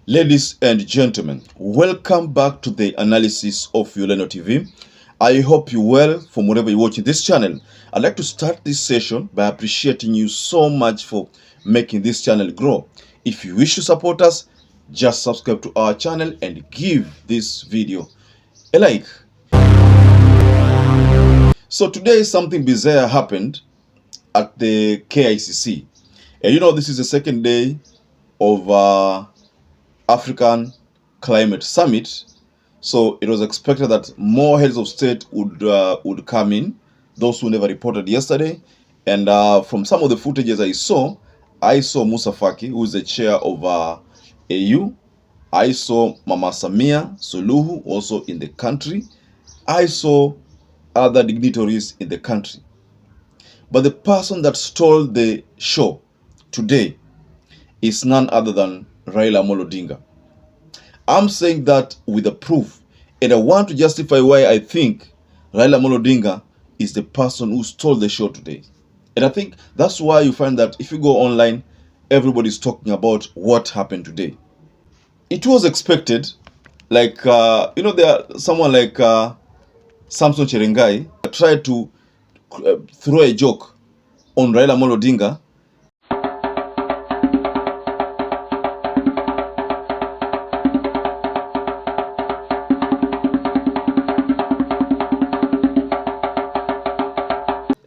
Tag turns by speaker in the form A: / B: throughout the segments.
A: Ladies and gentlemen, welcome back to the analysis of YOLENO TV. I hope you're well from wherever you're watching this channel. I'd like to start this session by appreciating you so much for making this channel grow. If you wish to support us, just subscribe to our channel and give this video a like. So today something bizarre happened at the KICC. And you know, this is the second day of African Climate Summit, so it was expected that more heads of state would come in, those who never reported yesterday. And from some of the footages I saw Mousa Faki, who is the chair of AU. I saw Mama Samia Suluhu also in the country. I saw other dignitaries in the country. But the person that stole the show today is none other than Raila Odinga. I'm saying that with a proof, and I want to justify why I think Raila Odinga is the person who stole the show today. And I think that's why you find that if you go online, everybody's talking about what happened today. It was expected, like, someone like Samson Cherengai tried to throw a joke on Raila Odinga.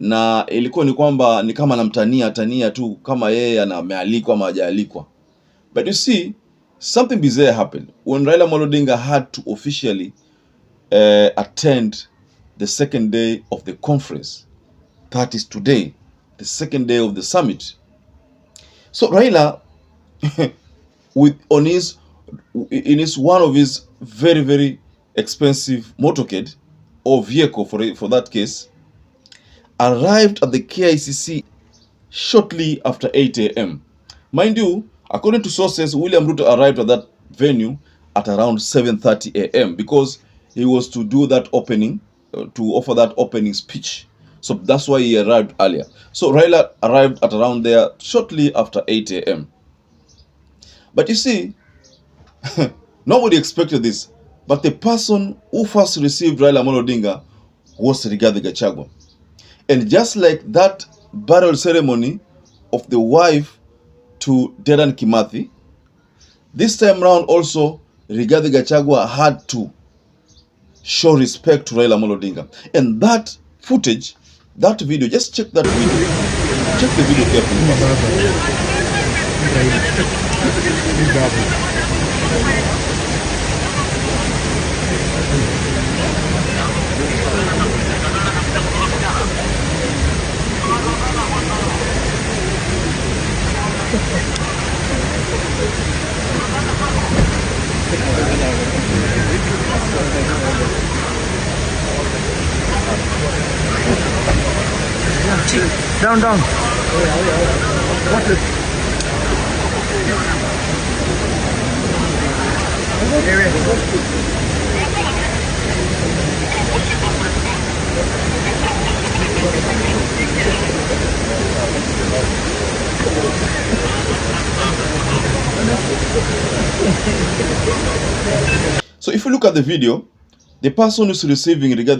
A: Na ilikuwa ni kwamba ni kama anamtania tu kama yeye amealikwa ama hajaalikwa. But you see, something bizarre happened when Raila Odinga had to officially attend the second day of the conference. That is today, the second day of the summit. So Raila, in one of his very, very expensive motorcade or vehicle for that case, arrived at the KICC shortly after 8 a.m. Mind you, according to sources, William Ruto arrived at that venue at around 7:30 a.m. because he was to do that opening, to offer that opening speech. So that's why he arrived earlier. So Raila arrived at around there shortly after 8 a.m. But you see, nobody expected this. But the person who first received Raila Odinga was Gachagua. And just like that burial ceremony of the wife to Dedan Kimathi, this time round also, Rigathi Gachagua had to show respect to Raila Odinga. And that footage, that video, just check that video. Check the video carefully.
B: Down.
A: So if you look at the video, the person who's receiving Raila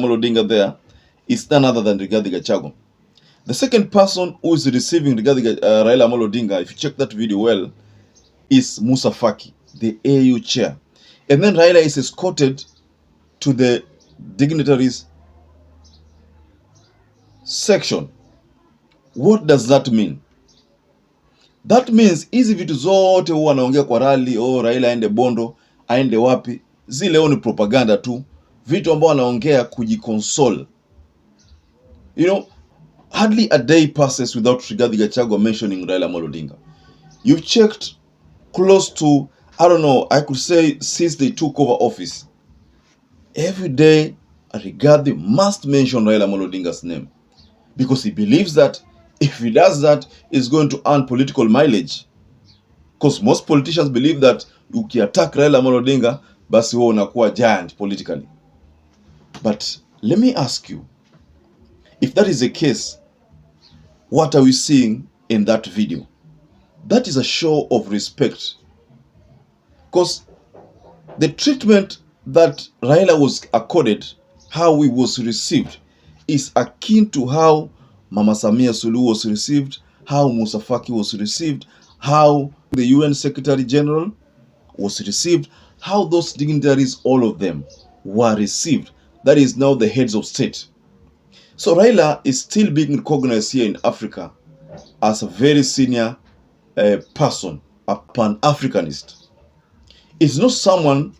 A: Odinga there is none other than Rigathi Gachagua. The second person who is receiving Raila Odinga, if you check that video well, is Mousa Faki, the AU chair. And then Raila is escorted to the dignitaries section. What does that mean? That means hizi vitu zote huwa anaongea kwa rally, Raila aende Bondo, aende wapi, zile ni propaganda tu, vitu ambao anaongea kujikonsole. You know, hardly a day passes without Rigathi Gachagua mentioning Raila Odinga. You've checked close to, I don't know, I could say since they took over office, every day Rigathi must mention Raila Odinga's name, because he believes that if he does that, he's going to earn political mileage. Because most politicians believe that ukiattack Raila Odinga, basi wewe unakuwa giant politically. But let me ask you, if that is the case, what are we seeing in that video? That is a show of respect Because the treatment that Raila was accorded, how he was received, is akin to how Mama Samia Suluhu was received, how Mousa Faki was received, how the UN Secretary General was received, how those dignitaries, all of them, were received. That is now the heads of state. So Raila is still being recognized here in Africa as a very senior person, a Pan-Africanist. It's not someone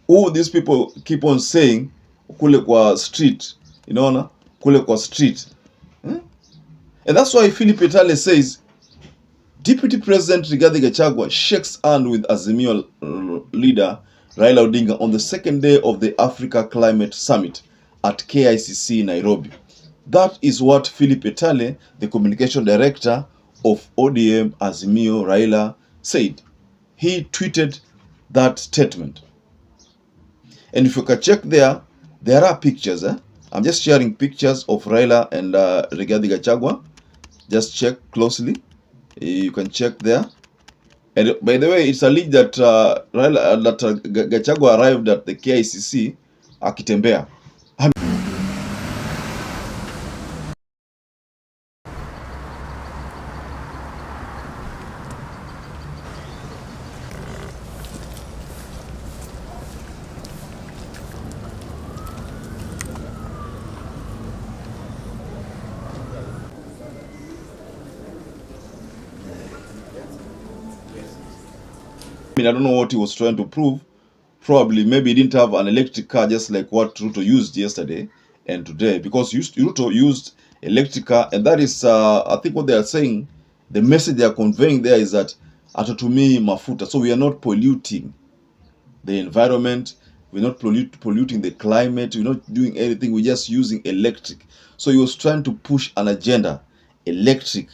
A: who these people keep on saying kule kwa street, kule kwa street. And that's why Philip Etale says Deputy President Rigathi Gachagua shakes hand with Azimio leader Raila Odinga on the second day of the Africa Climate Summit at KICC Nairobi. That is what Philip Etale, the communication director of ODM Azimio Raila, said. He tweeted that statement. And if you can check there are pictures. I'm just sharing pictures of Raila and Rigathi Gachagua. Just check closely. You can check there. And by the way, it's alleged that Gachagua arrived at the KICC akitembea. I don't know what he was trying to prove. Probably, maybe he didn't have an electric car, just like what Ruto used yesterday and today. Because Ruto used electric car, and that is, I think what they are saying, the message they are conveying there is that atutumi mafuta. So we are not polluting the environment. We're not polluting the climate. We're not doing anything. We're just using electric. So he was trying to push an agenda, electric.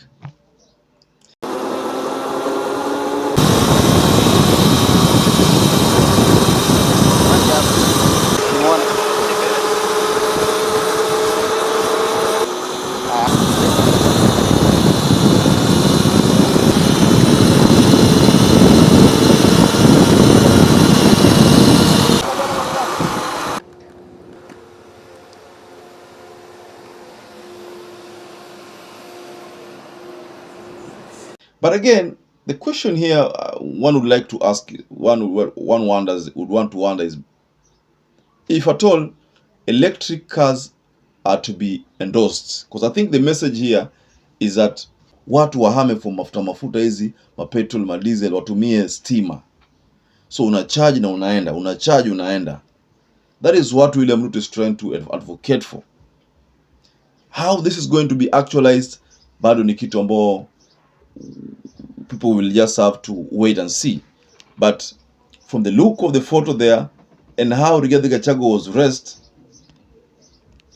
A: But again, the question here one would like to ask, one would want to wonder is, if at all electric cars are to be endorsed, because I think the message here is that watu wahame for mafuta hizi, mapetrol, madiesel, watumie stima. So unacharge na unaenda, unacharge unaenda. That is what William Ruto is trying to advocate for. How this is going to be actualized, bado ni kitu ambao people will just have to wait and see. But from the look of the photo there and how Rigathi Gachagua was dressed,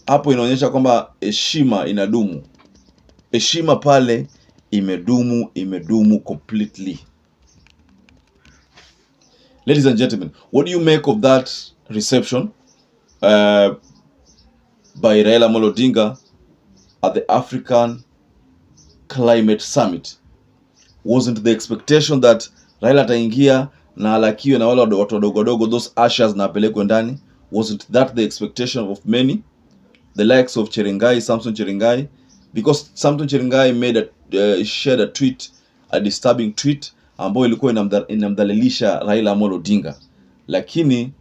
A: hapo inaonyesha kwamba heshima inadumu. Heshima pale imedumu completely. Ladies and gentlemen, what do you make of that reception by Raila Amolo Odinga at the African Climate Summit? Wasn't the expectation that Raila ataingia na alakiwe na wale watu wadogo, those ushers na apelekwe ndani? Wasn't that the expectation of many? The likes of Samson Cherengai, because Samson Cherengai shared a tweet, a disturbing tweet ambayo ilikuwa inamdhalilisha Raila Amolo Odinga. Lakini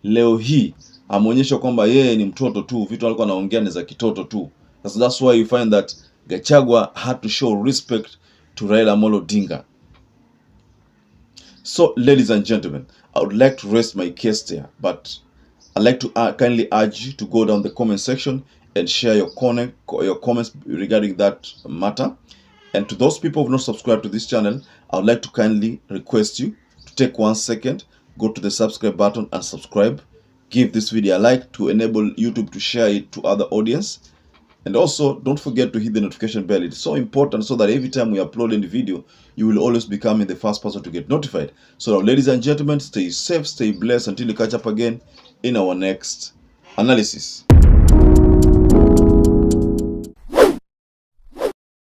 A: leo hii ameonyesha kwamba yeye ni mtoto tu, vitu alikuwa anaongea ni za kitoto tu. That's why you find that Gachagua had to show respect to Raila Amolo Odinga. So, ladies and gentlemen, I would like to rest my case there, but I'd like to kindly urge you to go down the comment section and share your comments regarding that matter. And to those people who have not subscribed to this channel, I would like to kindly request you to take 1 second, go to the subscribe button and subscribe. Give this video a like to enable YouTube to share it to other audience. And also, don't forget to hit the notification bell. It's so important so that every time we upload any video, you will always become the first person to get notified. So, ladies and gentlemen, stay safe, stay blessed until we catch up again in our next analysis.